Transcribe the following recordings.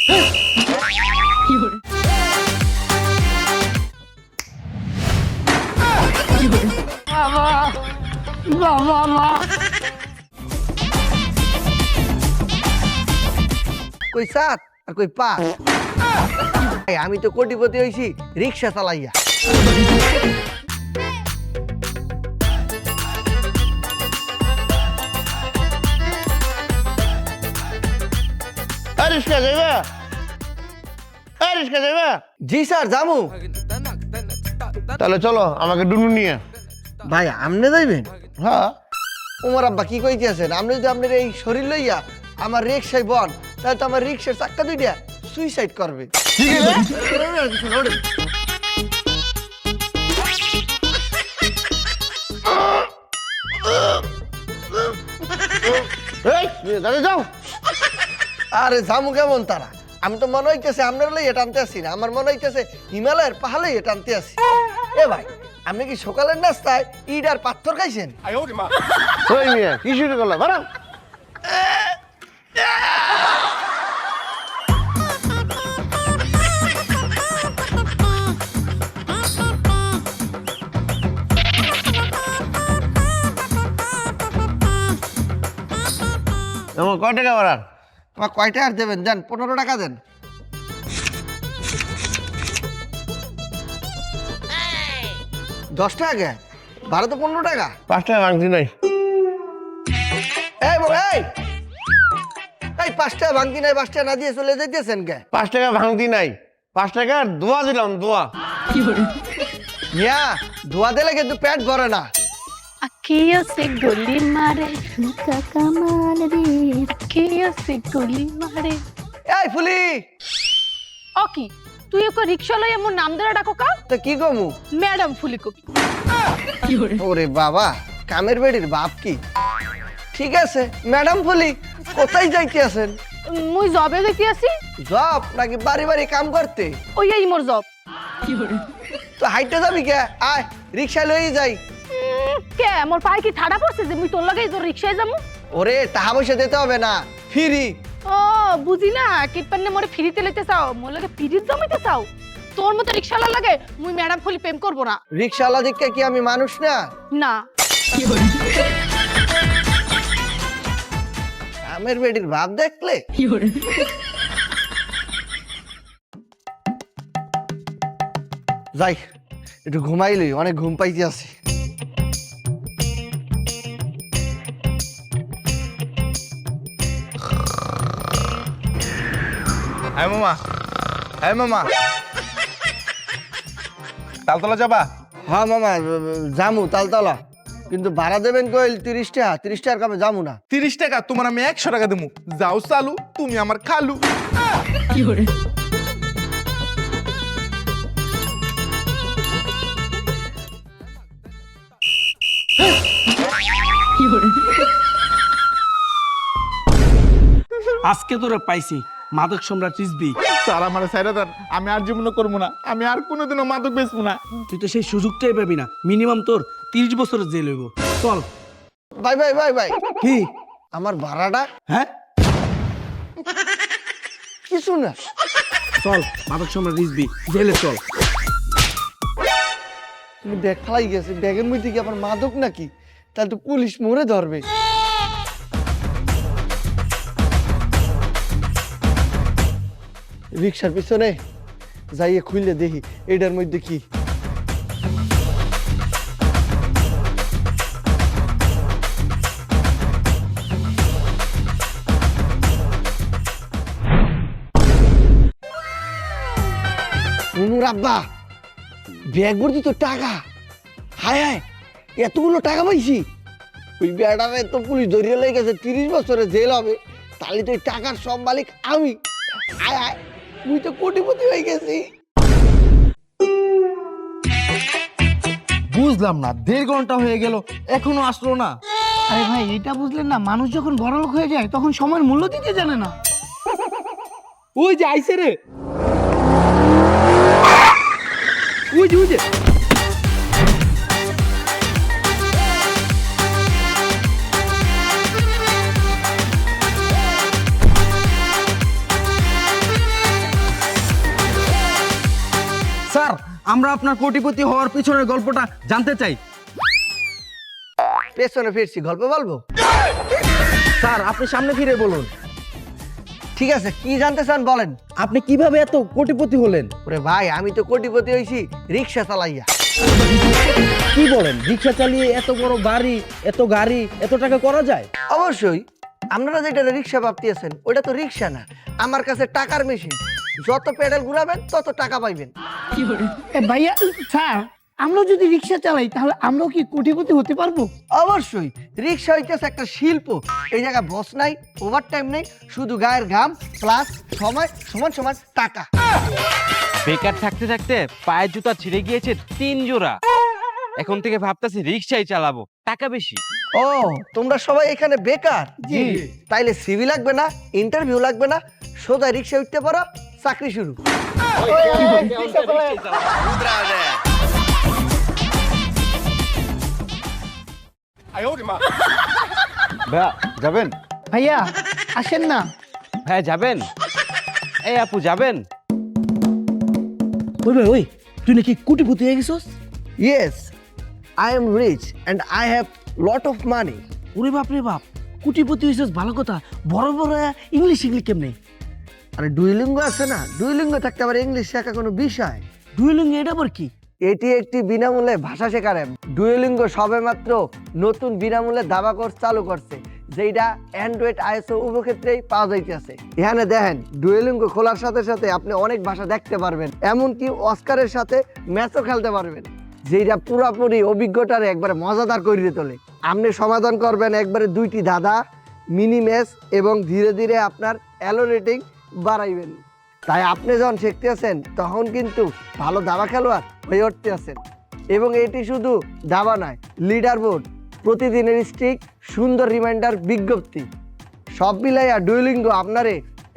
কই সাত আর কই পা। আমি তো কোটিপতি হইছি রিক্সা চালাইয়া। রিক্সা যাইবা? রিক্সা যাইবা? জি স্যার যামু। তাহলে চলো আমাকে ডুনু নিয়ে। ভাই আমনে যাইবেন? হ্যাঁ। ওমর আব্বা কি কইতেছেন? আপনি যদি আপনার এই শরীর লইয়া আমার রিক্সায় বন তাহলে তো আমার রিক্সার চাক্কা দুইটা সুইসাইড করবে। ঠিক আছে। দাদা যাও। আরে জামু কেমন তারা? আমি তো মনে হইতেছে আপনার লইয়া টানতে আসি না, আমার মনে হইতেছে হিমালয়ের পাহাড়ে টানতে আসি। এ ভাই আপনি কি সকালের নাস্তায় ইট আর পাথর খাইছেন? ওই মিয়া কি শুরু করলা? বাড়াও। এমন কয় টাকা বাড়ান? তোমার কয়টা আর দেবেন? দেন 15 টাকা দেন। $10 টাকা ভাড়া তো 15 টাকা। 5 টাকা ভাঙতি নাই। এই এই 5 টাকা ভাঙতি নাই, 5 টাকা না দিয়ে চলে যাইতেছেন কে? 5 টাকা ভাঙতি নাই, 5 টাকার দোয়া দিলাম, দোয়া। মিয়া ধোয়া দিলে কিন্তু পেট ভরে না। अखियों से गोली मारे का कमाल रे अखियों से गोली मारे। এই ফুলি ओकी তুই ওকে রিকশা লইয়া মোর নাম ধরে ডাকো কা? তো কি কমু? ম্যাডাম ফুলি কবি। ওরে বাবা কামের বেড়ির বাপ কি? ঠিক আছে ম্যাডাম ফুলি কোথায় যাইতে আছেন? মুই জবে যাইতে আছি। জব নাকি বাড়ি বাড়ি কাম করতে? ওই এই মোর জব। তো হাইটে যাবি কে? আয় রিক্সা লই যাই। কে মোর পায়ে কি ঠাডা পড়ছে যে মুই তোর লাগেই তোর রিকশায় যামু? ওরে টাকা পয়সা দিতে হবে না, ফ্রি। ও বুঝি না কি পান্নে মোরে ফ্রিতে লইতে চাও, মোর লাগে ফ্রিজ জমাইতে চাও? তোর মতো রিকশালা লাগে মুই ম্যাডাম ফুলি প্রেম করব না। রিক্সাওয়ালা দিকে কি আমি মানুষ না? না কামের বেড়ির ভাব দেখলে যাই একটু ঘুমাইলি, অনেক ঘুম পাইতে আছে। হ্যাঁ মামা, হ্যাঁ মামা, তালতলা যাবা? হ্যাঁ মামা জামু তালতলা, কিন্তু ভাড়া দেবেন কইল 30 টাকা। 30 টাকার কামে জামু না। 30 টাকা? তোমার আমি 100 টাকা দেবো। যাও চালু, তুমি আমার খালু। আজকে তোরা পাইছি মাদক সম্রাট রিজবি। স্যার আমার সাইরা দেন, আমি আর জীবন করবো না, আমি আর কোনোদিনও মাদক বেচবো না। তুই তো সেই সুযোগটাই পাবি না, মিনিমাম তোর 30 বছরের জেল হইব। চল। ভাই ভাই ভাই ভাই কি? আমার ভাড়াটা? হ্যাঁ কিছু না। চল মাদক সম্রাট রিজবি জেলে চল। তুমি ব্যাগ ফালাই গেছে, ব্যাগের মধ্যে কি আমার মাদক নাকি? তাহলে তো পুলিশ মরে ধরবে। রিক্সার পিছনে যাইয়ে খুললে দেখি এটার মধ্যে কি। আব্বা ব্যাগ ভর্তি তো টাকা। হায় হায় এতগুলো টাকা পাইছি। ওই ব্যাটারে তো পুলিশ ধরিয়ে লেগে গেছে, 30 বছরের জেল হবে। তাহলে তো এই টাকার সব মালিক আমি। আয় আয় মুই তো কোটিপতি হয়ে গেছি। বুঝলাম না, 1.5 ঘন্টা হয়ে গেল এখনো আসলো না। আরে ভাই এটা বুঝলেন না, মানুষ যখন বড়লোক হয়ে যায় তখন সময়ের মূল্য দিতে জানে না। ওই যে আইছে রে, ওই যে ওই যে। আমরা আপনার কোটিপতি হওয়ার পিছনের গল্পটা জানতে চাই। পেছনে ফিরছি, গল্প বলবো? স্যার আপনি সামনে ফিরে বলুন, ঠিক আছে, কি জানতে চান বলেন। আপনি কিভাবে এত কোটিপতি হলেন? ওরে ভাই, আমি তো কোটিপতি হইছি রিক্সা চালাইয়া। কি বলেন, রিক্সা চালিয়ে এত বড় বাড়ি, এত গাড়ি, এত টাকা করা যায়? অবশ্যই, আপনারা যেটা রিক্সা ভাবতেছেন ওটা তো রিক্সা না, আমার কাছে টাকার মেশিন। যত পেডাল ঘুরাবেন তত টাকা পাইবেন। ভাইয়া স্যার, আমরা যদি রিক্সা চালাই তাহলে আমরাও কি কোটিপতি হতে পারবো? অবশ্যই, রিক্সা হইতেছে একটা শিল্প। এই জায়গায় বস নাই, ওভার টাইম নেই, শুধু গায়ের ঘাম প্লাস সময় সমান সমান টাকা। বেকার থাকতে থাকতে পায়ের জুতা ছিঁড়ে গিয়েছে 3 জোড়া। এখন থেকে ভাবতেছি রিক্সাই চালাবো, টাকা বেশি। ও, তোমরা সবাই এখানে বেকার? জি। তাইলে সিভি লাগবে না, ইন্টারভিউ লাগবে না, সোজা রিক্সা উঠতে পারো, চাকরি শুরু। ভাইয়া যাবেন? ভাইয়া আসেন না। হ্যাঁ যাবেন? এই আপু যাবেন? ওই ভাই, ওই তুই নাকি কোটিপতি হয়ে গেছস? Yes, I am rich and I have lot of money. ওরে বাপ রে বাপ, কোটিপতি হয়েছস ভালো কথা, বড় বড় ইংলিশ শিখলি কেমনে? আরে ডুইলিঙ্গো আছে না, ডুইলিঙ্গো থাকতে আবার ইংলিশ শেখা কোনো বিষয়? ডুয়েলিং এটা আবার কি? এটি একটি বিনামূল্যে ভাষা শেখার অ্যাপ। ডুয়েলিঙ্গো সবেমাত্র নতুন বিনামূল্যে দাবা কোর্স চালু করছে, যেটা অ্যান্ড্রয়েড আইএসও উভয় ক্ষেত্রেই পাওয়া যাইতেছে। এখানে দেখেন, ডুয়েলিঙ্গো খোলার সাথে সাথে আপনি অনেক ভাষা দেখতে পারবেন, এমনকি অস্কারের সাথে ম্যাচও খেলতে পারবেন, যেটা পুরোপুরি অভিজ্ঞতার একবারে মজাদার করে তোলে। আপনি সমাধান করবেন একবারে 2টি ধাঁধা, মিনি ম্যাচ, এবং ধীরে ধীরে আপনার অ্যালো রেটিং বাড়াইবেন। তাই আপনি যখন শিখতে আছেন তখন কিন্তু ভালো দাবা খেলোয়াড় হয়ে উঠতে আছেন। এবং এটি শুধু দাবা নয়, লিডার বোর্ড, প্রতিদিনের স্ট্রিক, সুন্দর রিমাইন্ডার, বিজ্ঞপ্তি, সব মিলাইয়া ডুয়েলিঙ্গো আপনারে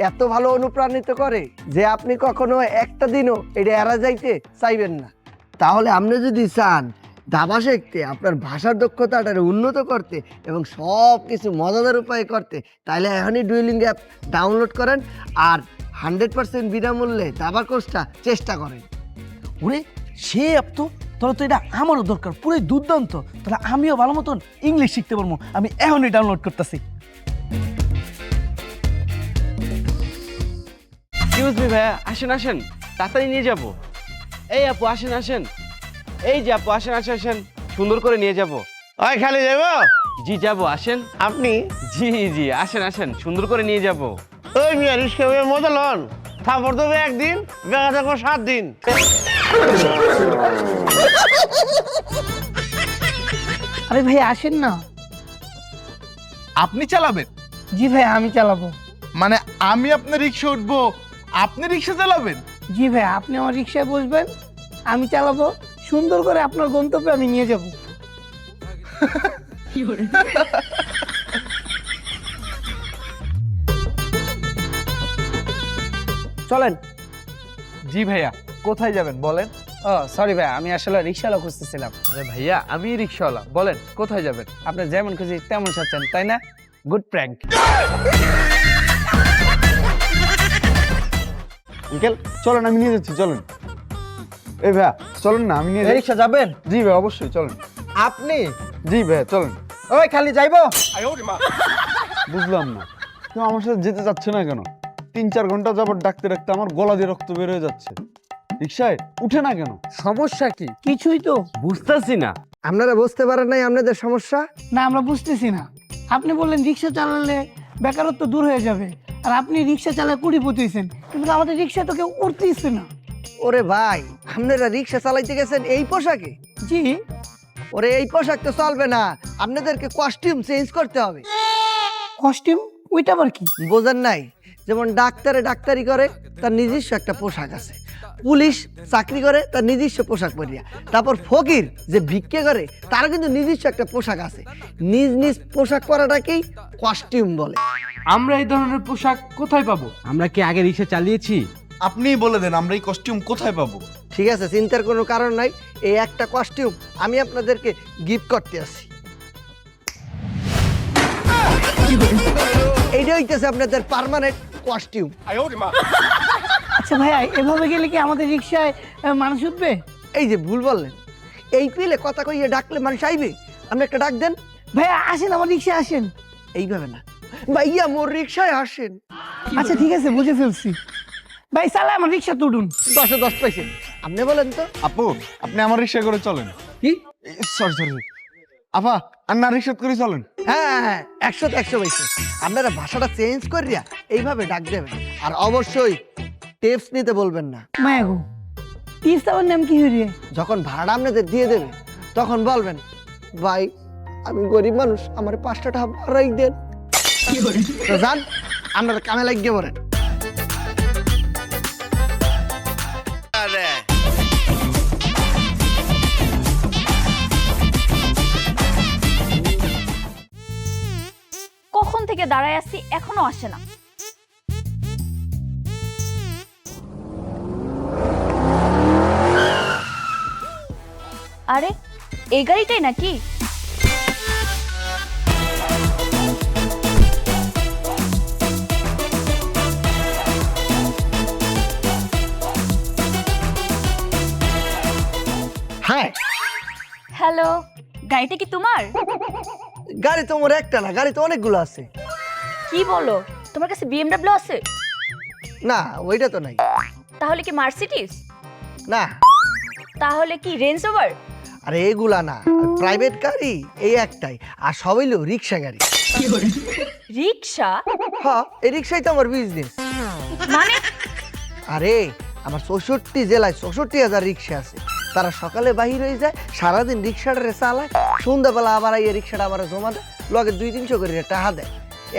এত ভালো অনুপ্রাণিত করে যে আপনি কখনো একটা দিনও এটা এড়া যাইতে চাইবেন না। তাহলে আপনি যদি চান দাবা শিখতে, আপনার ভাষার দক্ষতাটা উন্নত করতে এবং সব কিছু মজাদার উপায়ে করতে, তাহলে এখনই ডুয়েলিঙ্গো অ্যাপ ডাউনলোড করেন আর 100% বিনামূল্যে দাবা কোর্সটা চেষ্টা করেন। ওরে সে অ্যাপ তো, তাহলে তো এটা আমারও দরকার, পুরো দুর্দান্ত। তাহলে আমিও ভালো মতন ইংলিশ শিখতে পারবো। আমি এখনই ডাউনলোড করতেছি। এক্সকিউজ মি ভাইয়া, আসেন আসেন, তাড়াতাড়ি নিয়ে যাব। এই আপু আসেন আসেন, এই যে আপু আসেন আসেন আসেন, সুন্দর করে নিয়ে যাব। ওই খালি যাবো? জি যাব, আসেন। আপনি? জি জি আসেন আসেন, সুন্দর করে নিয়ে যাব। ওই মিয়া রিস্কা মজা লন, থাপড় দেবে একদিন, বেড়া থাকবো 7 দিন। আরে ভাই আসেন না। আপনি চালাবেন? জি ভাই, আমি চালাবো। মানে আমি আপনার রিক্সা উঠবো, আপনি রিক্সা চালাবেন? জি ভাই, আপনি আমার রিক্সায় বসবেন, আমি চালাবো, সুন্দর করে আপনার গন্তব্যে আমি নিয়ে যাব। চলেন। জি ভাইয়া, কোথায় যাবেন বলেন? ও সরি ভাই, আমি আসলে রিক্সাওয়ালা খুঁজতেছিলাম। আরে ভাইয়া, আমি রিক্সাওয়ালা, বলেন কোথায় যাবেন? আপনি যেমন খুঁজি তেমন চাচ্ছেন, তাই না? Good prank. আঙ্কেল চলেন, আমি নিয়ে যাচ্ছি, চলেন। এই ভাইয়া চলেন না, আমি নিয়ে যাই। রিক্সা যাবেন? জি ভাই অবশ্যই চলেন। আপনি? জি ভাইয়া চলেন। ওই খালি যাইবো? বুঝলাম না, তুমি আমার সাথে যেতে চাচ্ছে না কেন? 3-4 ঘন্টা যাবত ডাকতে ডাকতে আমার গলা দিয়ে রক্ত বের হয়ে যাচ্ছে। রিক্সায় উঠে না কেন? সমস্যা কি? কিছুই তো বুঝতেছি না। আপনারা বুঝতে পারেন নাই আপনাদের সমস্যা? না, আমরা বুঝতেছি না। আপনি বললেন রিক্সা চালালে বেকারত্ব দূর হয়ে যাবে, আর আপনি রিক্সা চালায় কোটিপতি হয়েছেন, কিন্তু আমাদের রিক্সা তো কেউ উঠতেইছে না। ওরে ভাই, আপনারা রিক্সা চালাইতে গেছেন এই পোশাকে? জি। ওরে এই পোশাক তো চলবে না, আপনাদেরকে কস্টিউম চেঞ্জ করতে হবে। কস্টিউম? ওইটা আবার কি? বোঝেন নাই? যেমন ডাক্তারে ডাক্তারি করে, তার নিজস্ব একটা পোশাক আছে। পুলিশ চাকরি করে, তার নিজস্ব পোশাক পরিয়া। তারপর ফকির যে ভিক্ষে করে, তার কিন্তু নিজস্ব একটা পোশাক আছে। নিজ নিজ পোশাক পরাটাকেই কস্টিউম বলে। আমরা এই ধরনের পোশাক কোথায় পাবো? আমরা কি আগে রিক্সা চালিয়েছি? আপনিই বলে দেন আমরা এই কস্টিউম কোথায় পাবো। ঠিক আছে, চিন্তার কোনো কারণ নাই। এই একটা কস্টিউম আমি আপনাদেরকে গিফট করতে আসি। এইটা হইতেছে আপনাদের পার্মানেন্ট কস্টিউম। আচ্ছা ভাইয়া, এভাবে গেলে কি আমাদের রিক্সায় মানুষ উঠবে? এই যে ভুল বললেন, এই পিলে কথা কইয়ে ডাকলে মানুষ আইবে। আপনি একটা ডাক দেন। ভাইয়া আসেন, আমার রিক্সা আসেন। এইভাবে না, ভাইয়া মোর রিক্সায় আসেন। আচ্ছা ঠিক আছে, বুঝে ফেলছি। ভাই চালা আমার রিক্সা তুলুন। 10-এ 10 পাইছেন। আপনি বলেন তো। আপু আপনি আমার রিক্সা করে চলেন। কি? সরি সরি আপা, আর না রিক্সা করে চলেন। হ্যাঁ 100-তে 100 পাইছেন। আপনারা ভাষাটা চেঞ্জ করিয়া এইভাবে ডাক দেবেন, আর অবশ্যই টিপস নিতে বলবেন না। মায়া গো, টিপস আমার নাম কি হইরে? যখন ভাড়া আপনাদের দিয়ে দেবে তখন বলবেন, ভাই আমি গরিব মানুষ, আমার 5 টাকা ভাড়াই দেন। তো যান, আপনারা কামে লাগিয়ে পড়েন। কখন থেকে দাঁড়ায় আছি, এখনো আসে না। আরে এই গাড়িটাই নাকি? হ্যাঁ, হ্যালো, গাড়িটা কি তোমার? গাড়ি তো মোর একটা না, গাড়ি তো অনেকগুলো আছে। কি বলো, তোমার কাছে বিএমডব্লিউ আছে? না, ওইটা তো নাই। তাহলে কি মার্সিডিজ? না, তাহলে কি রেঞ্জ রোভার? আরে এগুলা না, প্রাইভেট গাড়ি এই একটাই, আর সব হইলো রিক্সা গাড়ি। রিক্সা? হ্যাঁ, এই রিক্সাই তো আমার বিজনেস। মানে? আরে আমার 64 জেলায় 64,000 রিক্সা আছে। তারা সকালে বাহির হয়ে যায়, সারাদিন রিক্সাটা চালায়, সন্ধ্যাবেলা আবার এই রিক্সাটা আবার জমা দেয়, লগে 200-300 করে টাকা দেয়।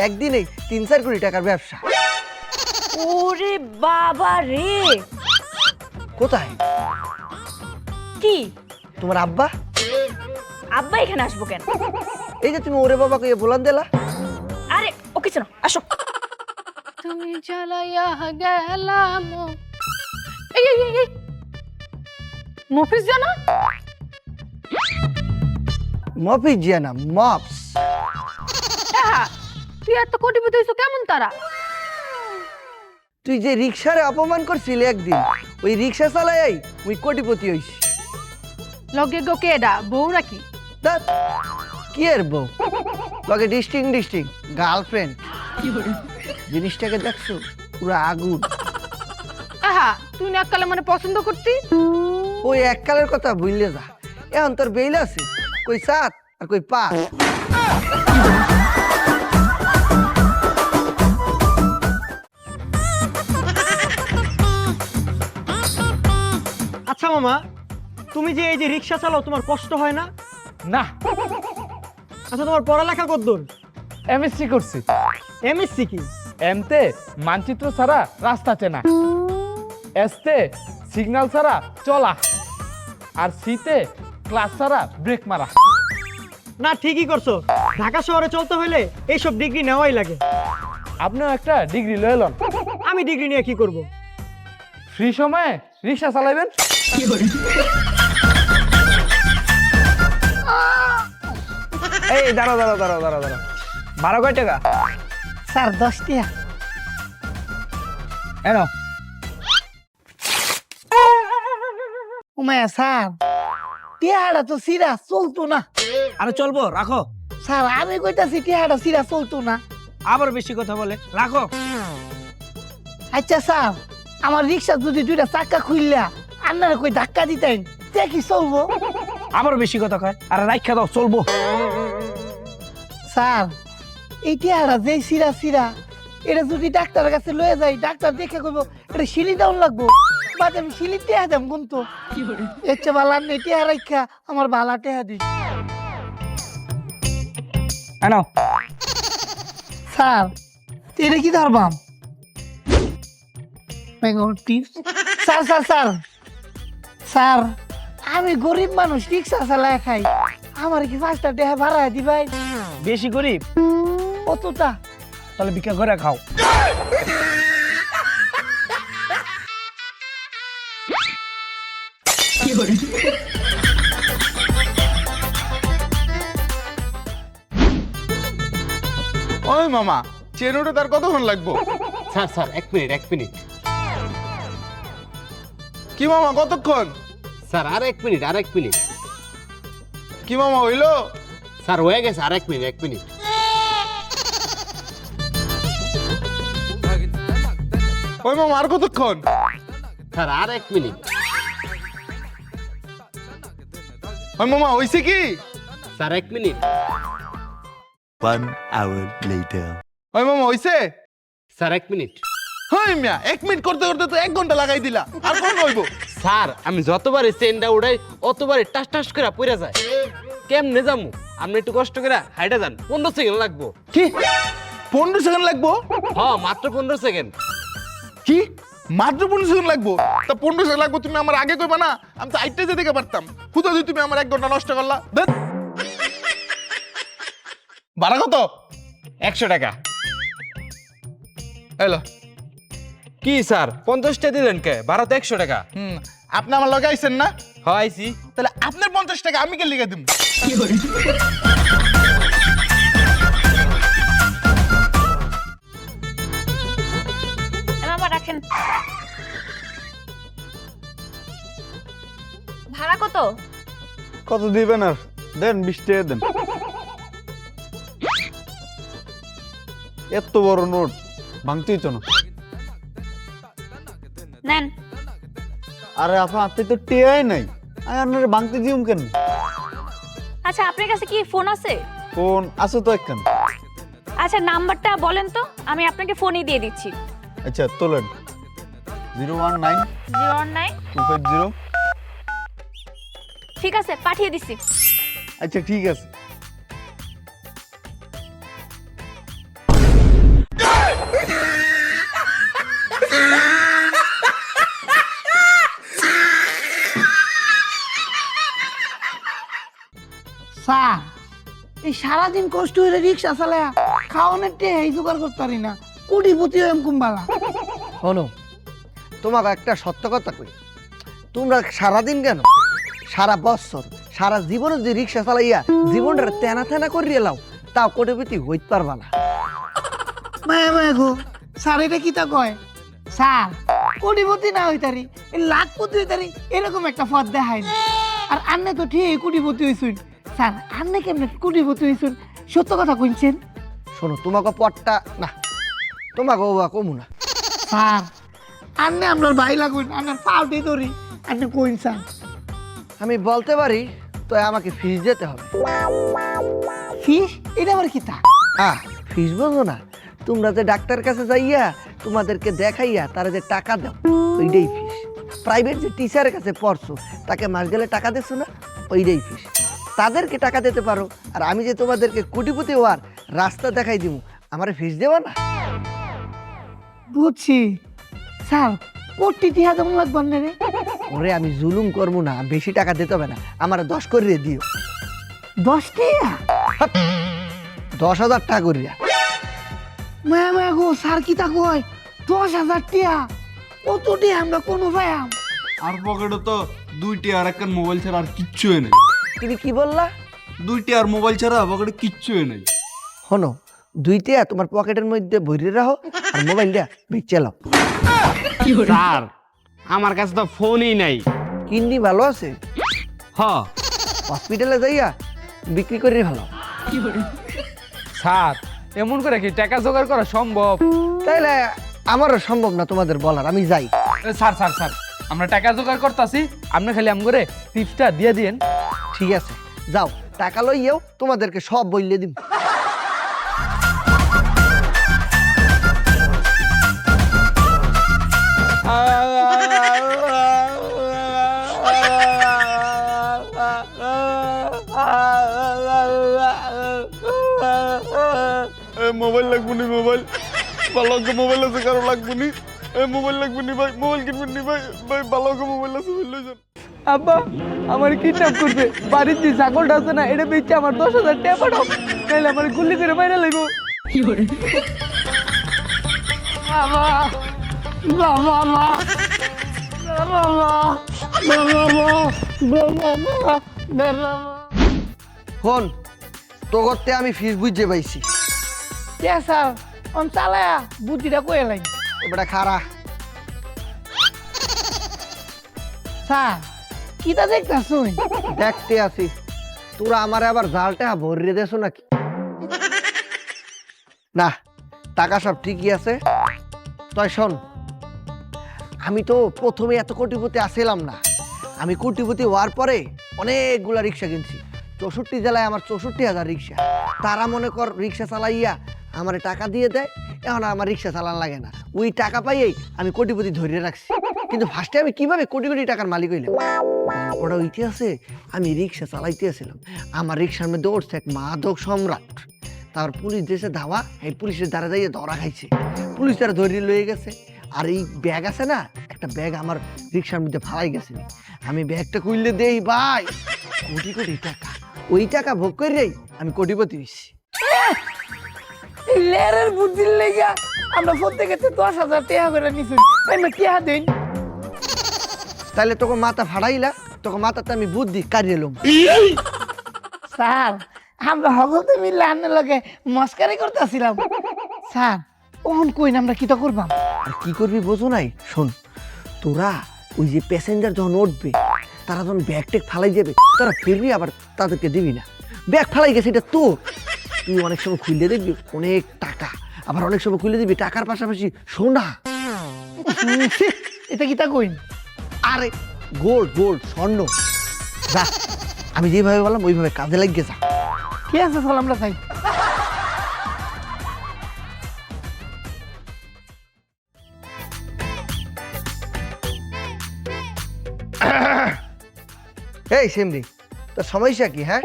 একদিনেই 3-4 কোটি টাকার ব্যবসা। ওরে বাবা রে! কোথায় কি তোমার আব্বা? আব্বা এখানে আসবো কেন? এই যে তুমি ওরে বাবা কইয়ে বলান দিলা। আরে ও কিছু না, আসো। তুমি জ্বালাইয়া গেলাম। এই এই এই, এই মফিজ জানা? মফিজ জিয়ানা, মপস। হ্যাঁ, তুই এত কোটিপতি হইছো কেমন তারা? তুই যে রিক্সারে অপমান করছিলি একদিন, ওই রিক্সা চালাই ওই কোটিপতি হইছি। লগে গো কেডা, বউ নাকি? ধ্যাৎ, কি এর বউ? লগে ডিস্টিং গার্লফ্রেন্ড। জিনিসটাকে দেখছো, পুরো আগুন। আহা, তুই না কালে মানে পছন্দ করতি? ওই এককালের কথা ভুললে যা। এখন তোর বেইল আছে, কই 7 আর কই 5। আচ্ছা মামা, তুমি যে এই যে রিক্সা চালাও, তোমার কষ্ট হয় না? না, আচ্ছা তোমার পড়ালেখা কতদূর? এমএসসি করছি। এমএসসি কি? এমতে মানচিত্র ছাড়া রাস্তা চেনা, এসতে সিগন্যাল ছাড়া চলা, আর সিতে ক্লাস ছাড়া ব্রেক মারা। না ঠিকই করছো, ঢাকা শহরে চলতে হইলে এইসব ডিগ্রি নেওয়াই লাগে। আপনিও একটা ডিগ্রি লয়ে লন। আমি ডিগ্রি নিয়ে কি করব? ফ্রি সময়ে রিক্সা চালাইবেন। এই দাঁড়াও দাঁড়াও দাঁড়াও দাঁড়াও দাঁড়াও, 12 কয় টাকা? স্যার 10 টাকা। এনো। উমায়া স্যার, টিয়াটা তো সিরা চলতো না। আরে চলবো, রাখো। স্যার আমি কইতাছি টিয়াটা সিরা চলতো না। আবার বেশি কথা বলে, রাখো। আচ্ছা স্যার, আমার রিক্সা যদি 2টা চাকা খুললা আপনারা কই ধাক্কা দিতেন, তে কি চলবো? আবার বেশি কথা কয়, আরে রাখা দাও, চলবো। স্যার এই টিয়াটা যে সিরা এটা যদি ডাক্তারের কাছে লয়ে যাই, ডাক্তার দেখে কইব এটা শিলি ডাউন লাগবো, বাদ আমি শিলি টিয়া দাম গুনতো। এচ্ছে বালা নেই টিয়া রাখা আমার বালা টিয়া দিস। এনো। স্যার এটা কি ধরবাম? স্যার স্যার স্যার স্যার, আমি গরিব মানুষ, রিক্সা চালায় খাই, আমার কি 5টা টাকা ভাড়া দিবাই? বেশি গরিব? কতটা? তাহলে ভিক্ষা করে খাও। ওই মামা, চেন ওঠে তার কতক্ষণ লাগবো? Sir sir 1 minute. কি মামা কতক্ষণ? স্যার আর 1 মিনিট, আর 1 মিনিট। কি মামা হইলো? স্যার হয়ে গেছে, আর 1 মিনিট, 1 মিনিট। ওই মামা আর কতক্ষণ? স্যার আর 1 মিনিট। ওই মামা হইছে কি? Sir 1 minute. 1 hour later. ওই মামা হইছে? Sir 1 minute. হই মিয়া 1 মিনিট করতে করতে তো 1 ঘন্টা লাগাই দিলা, আর কোন হইব? স্যার আমি যতবারই চেনটা উড়াই অতবারই টাস টাস করে পড়ে যায়। কেমনে যামু? আপনি একটু কষ্ট করে হাইটা যান, 15 সেকেন্ড লাগবো। কি 15 সেকেন্ড লাগবো? হ্যাঁ মাত্র 15 সেকেন্ড। কি মাত্র 15 সেকেন্ড লাগবো? তা 15 সেকেন্ড লাগবো তুমি আমার আগে কইবা না? আমি তো আইতে যেতে পারতাম। হুদা যদি তুমি আমার 1 ঘন্টা নষ্ট করলা। ধ্যাৎ। ভাড়া কত? 100 টাকা। এলো। কি স্যার 50টা দিলেন কে? ভাড়া তো 100 টাকা। আপনি আমার লগে আইছেন না? হ্যাঁ আইছি। তাহলে আপনার 50 টাকা আমি কে লিখে দিব? মামা রাখেন। ভাড়া কত? কত দিবেন আর? দেন 20 টাকা দেন। এত বড় নোট ভাঙতেই তো না। নেন। আরে আপা আপনি তো টেয়াই নাই, আমি আপনার ভাঙতে দিউম কেন? আচ্ছা আপনার কাছে কি ফোন আছে? ফোন আছে তো একখান। আচ্ছা নাম্বারটা বলেন তো, আমি আপনাকে ফোনই দিয়ে দিচ্ছি। আচ্ছা তোলেন। 019 09। 250। ঠিক আছে পাঠিয়ে দিছি। আচ্ছা ঠিক আছে। স্যার এই সারাদিন কষ্ট হইলে রিক্সা চালায়া খাওয়ানোর টেহা এই জোগাড় করতে পারি না, কোটিপতি হইম কুম্বালা। শোনো, তোমাকে একটা সত্য কথা কই, তোমরা সারাদিন কেন সারা বছর সারা জীবনে যদি রিক্সা চালাইয়া জীবনটা তেনা তেনা করিয়ে লাও, তাও কোটিপতি হইতে পারবা না। মায়া মায়া গো, স্যার এটা কি তা কয়? স্যার কোটিপতি না হইতারি, লাখপতি হইতারি এরকম একটা পথ দেখায় না। আর আন্নে তো ঠিক কোটিপতি হইছুন। স্যার আন্নে কেমনে কোটিপতি হইছুন, সত্য কথা কইছেন? শোনো, তোমাকে পটটা না, তোমাকে ওবা কমু না। স্যার আন্নে আপনার ভাই লাগুন, আপনার পাউটি ধরি, আন্নে কইন স্যার। আমি বলতে পারি, তো আমাকে ফিস দিতে হবে। ফিস? এটা আবার কি তা? হ্যাঁ, ফিস বোঝো না? তোমরা যে ডাক্তার কাছে যাইয়া তোমাদেরকে দেখাইয়া তারা যে টাকা দাও, ওইটাই ফিস। প্রাইভেট যে টিচারের কাছে পড়ছো, তাকে মাস গেলে টাকা দিচ্ছ না, ওইটাই ফিস। তাদেরকে টাকা দিতে পারো, আর আমি যে তোমাদেরকে কোটিপতি হওয়ার রাস্তা দেখাই দিব, আমার ফিস দেবো না? বুঝছি। স্যার কোটি টিহা যেমন লাগবে না রে? ওরে আমি জুলুম করবো না, বেশি টাকা দিতে হবে না, আমার 10 করিয়ে দিও। 10 টিহা? 10,000 টাকা করিয়া। মায়া মায়া গো, স্যার কি তা কয়? 10,000 টিহা? কত টিহা আমরা কোনো পাইয়াম? আর পকেটে তো 2টি আর একটা মোবাইল ছাড়া আর কিচ্ছু নেই। তুমি কি বললা? 2টি আর মোবাইল ছাড়া পকেটে কিচ্ছু নেই। শোনো, 2টা তোমার পকেটের মধ্যে ভরে রাখো, আর মোবাইলটা বেচে লাও। স্যার আমার কাছে তো ফোনই নাই। কিডনি ভালো আছে? হ্যাঁ হসপিটালে যাইয়া বিক্রি করে ভালো। স্যার এমন করে কি টাকা জোগাড় করা সম্ভব? তাইলে আমারও সম্ভব না তোমাদের বলার, আমি যাই। স্যার স্যার স্যার আমরা টাকা জোগাড় করতেছি, আপনি খালি আম করে টিপসটা দিয়ে দিন। ঠিক আছে, যাও টাকা লইয়াও, তোমাদেরকে সব বললে দিব। মোবাইল লাগবো নি? মোবাইল ভালো মোবাইল আছে, কারো লাগবো নি? মোবাইল লাগবো নি ভাই? মোবাইল কিনবেন নি ভাই? ভাই ভালো মোবাইল আছে, বললে যান। আব্বা আমার কিডন্যাপ করবে, বাড়ির যে ছাগলটা আছে না, এটা বেচে আমার 10,000 টাকা পাঠাও, নাহলে আমার গুলি করে মাইরা লাগবো। বাবা বাবা বাবা বাবা বাবা। শোন, তো করতে আমি ফিস বুঝতে পাইছি। কে স্যার অন চালায়া বুদ্ধিটা কয়ে লাই। এবারে খারা। স্যার কিটা দেখতাছুন? দেখতে আসি তোরা আমার আবার জালটা ভরিয়ে দেছো নাকি? না, টাকা সব ঠিকই আছে। তাই শোন, আমি তো প্রথমে এত কোটিপতি আসছিলাম না। আমি কোটিপতি হওয়ার পরে অনেকগুলা রিক্সা কিনছি। 64 জেলায় আমার 64,000 রিক্সা। তারা মনে কর রিক্সা চালাইয়া আমার টাকা দিয়ে দেয়, এখন আর আমার রিক্সা চালান লাগে না। ওই টাকা পাইয়েই আমি কোটিপতি ধরে রাখছি। কিন্তু ফার্স্টে আমি কিভাবে কোটি কোটি টাকার মালিক হইলাম? ওটা ইতিহাসে আমি রিক্সা চালাইতে আসছিলাম, আমার রিক্সার মধ্যে উঠছে এক মাদক সম্রাট। তারপর পুলিশ দেশে ধাওয়া, এই পুলিশের দ্বারা যাইয়ে ধরা খাইছে। পুলিশ তারা ধরে লয়ে গেছে। আর এই ব্যাগ আছে না, একটা ব্যাগ আমার রিক্সার মধ্যে ফালাই গেছে। আমি ব্যাগটা খুললে দেই ভাই কোটি কোটি টাকা। ওই টাকা ভোগ করেই আমি কোটিপতি হইছি। এই লেরের বুদ্ধির লেগা আমরা প্রত্যেকে 10,000 টাকা করে নিছি। আমি টাকা দেন। তাহলে তোকে মাথা ফাড়াইলা, তোকে মাথাতে আমি বুদ্ধি কারিয়ে এলাম। স্যার আমরা হগলতে মিললে আন্নের লগে মস্কারি করতেছিলাম। স্যার ওহন কইন আমরা কিটা করবাম? আর কি করবি বোঝো নাই? শোন, তোরা ওই যে প্যাসেঞ্জার যখন উঠবে, তারা যখন ব্যাগ ট্যাগ ফালাই যাবে, তোরা ফিরবি আবার তাদেরকে দিবি না। ব্যাগ ফালাই গেছে এটা তোর, তুই অনেক সময় খুললে দেখবি অনেক টাকা, আবার অনেক সময় খুললে দিবি টাকার পাশাপাশি সোনা। এটা কিটা কইন? আরে গোল্ড গোল্ড স্বর্ণ। যা, আমি যেভাবে বললাম ওইভাবে কাজে লাগিয়ে যা। ঠিক আছে চল আমরা যাই। এই সেমরি, তোর সমস্যা কি? হ্যাঁ,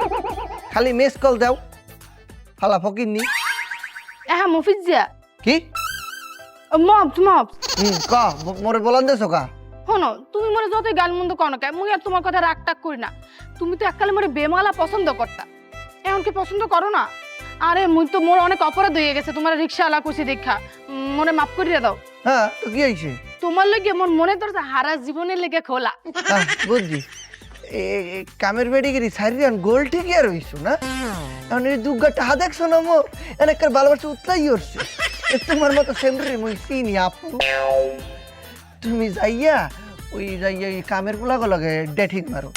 খালি মিস কল দাও, ফালা ফকির নি। হ্যাঁ মফিজ জিয়া, কি মপ ক মোরে বলান দেছো কা? শোনো, তুমি মনে যতই গান মন্দ করো কে, মুই আর তোমার কথা রাগ টাক করি না। তুমি তো এককালে মোরে বেমালা পছন্দ করতা, এখন কি পছন্দ করো না? আরে মুই তো মোর অনেক অপরাধ হয়ে গেছে তোমার রিক্সাওয়ালা করছি দেখা, মনে মাফ করিয়ে দাও। হ্যাঁ, তো কি হয়েছে? তোমার লেগে মোর মনে তোর হারা জীবনের লেগে খোলা। বুঝছি, কামের বেড়িগিরি সারিয়ান গোল ঠিকই আর হইছো না। এখন এই দুগ্গা টাহা দেখছো না মোর, এনেকার ভালোবাসা উত্তাই উঠছে। তোমার মতো সেমরি মুই চিনি আপু। তুমি যাইয়া ওই যাইয়া কামের পোলাগো লাগে ডেটিং মারো,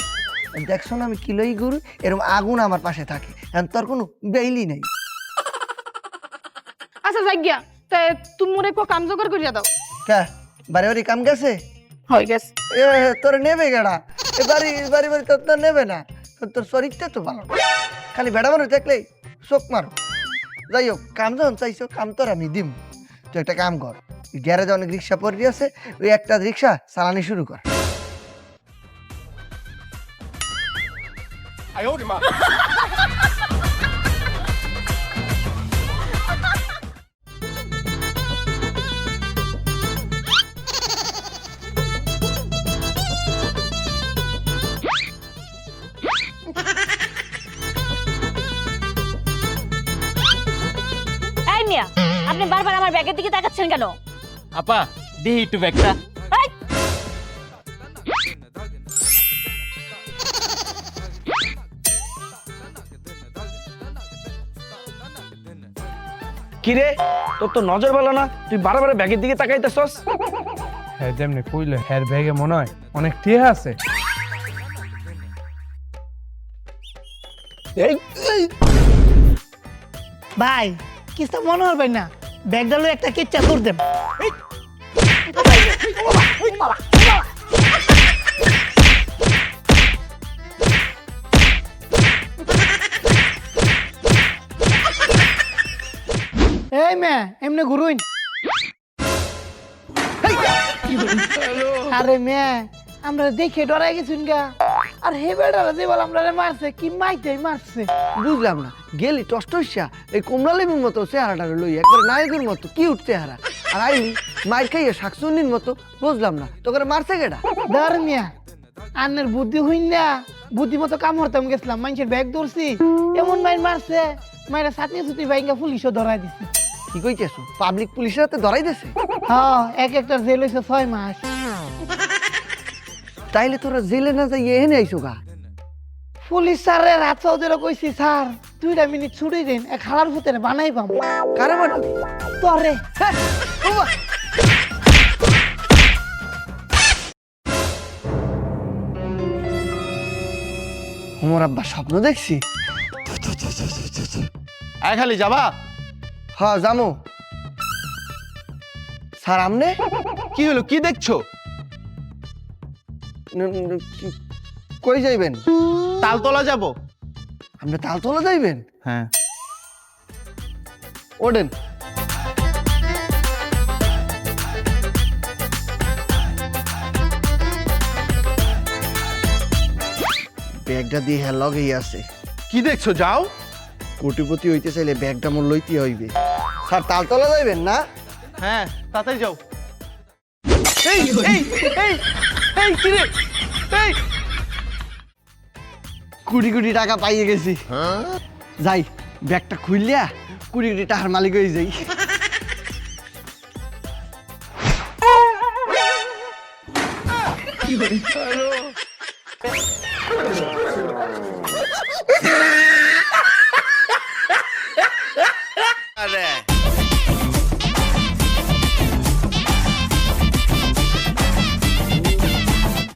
দেখছো না আমি কিলোই গরু, এরকম আগুন আমার পাশে থাকে, এখন তোর কোনো বেইলি নাই। আচ্ছা যাই গিয়া, তুমি মোরে কো কাম জোগাড় করিয়া দাও। কে বাড়ি বাড়ি কাম গেছে? হয়ে গেছে। তোর নেবে গেড়া, বাড়ি বাড়ি বাড়ি তোর নেবে না। তোর শরীরটা তো ভালো, খালি বেড়া মানুষ দেখলেই চোখ মারো। যাই হোক, কাম যখন চাইছো কাম তোর আমি দিম। তুই একটা কাম কর, গ্যারেজে অনেক রিক্সা পড়ে আছে, ওই একটা রিক্সা চালানি শুরু কর। এই মিয়া, আপনি বারবার আমার ব্যাগের দিকে তাকাচ্ছেন কেন? আপা দেহি একটু ব্যাগটা। এই, কিরে, তোর তো নজর ভালো না, তুই বারবার ব্যাগের দিকে তাকাইতেছস। হ্যাঁ যেমনি কইলে হ্যার ব্যাগে মনে হয় অনেক টিয়া আছে। ভাই কিছু মনে হবে না, ব্যাগটা লয়ে একটা কেচ্চা তোর দেব। এই মে এমনি ঘুরুন। আরে মে আমরা দেখে ডরাই গেছুন গা। আর হে বেটারা যে বল আমরা মারছে, কি মাইতেই মারছে। বুঝলাম না, গেলি টস্টসা এই কমলা লেবুর মতো চেহারাটা লই, একবার নায়কের মতো কিউট চেহারা, আর আইলি মাইর খাইয়ে শাকসুন্নির মতো। বুঝলাম না তোকে মারছে কেডা? ধর মিয়া, আন্নের বুদ্ধি হইন না, বুদ্ধি মতো কাম হরতাম গেছিলাম, মানুষের ব্যাগ ধরছি, এমন মাইর মারছে, মাইরা ছাতি ছুটি বাইঙ্গা পুলিশও ধরাই দিছে। কি কইতেছো? পাবলিক পুলিশের হাতে ধরাই দিছে? হ্যাঁ, এক একটা জেল হয়েছে 6 মাস। তাইলে তোরা জেলে না যাই এনে আইসো গা? পুলিশ স্যারের রাত চৌধুরী কইছি, স্যার 2 মিনিট ছুটি দিন, এক হালার ভূতের বানাই পাম। কারে বানাবি? তোরে। আমার আব্বা স্বপ্ন দেখছি। আয় খালি যাবা? হ্যাঁ জামু। স্যার আমনে কি হলো, কি দেখছো? কই যাইবেন? তালতলা যাব। আপনি তালতলা যাইবেন? হ্যাঁ। ওঠেন। ব্যাগটা দিয়ে হ্যাঁ লগেই আছে। কি দেখছো, যাও। কোটিপতি হইতে চাইলে ব্যাগটা মোর লইতে হইবে। স্যার তালতলা যাইবেন না? হ্যাঁ, তাড়াতাড়ি যাও। এই এই এই এই কি রে? এই কোটি কোটি টাকা পাইয়ে গেছি। যাই ব্যাগটা খুললিয়া কোটি কোটি টাকার মালিক হয়ে যাই। হ্যালো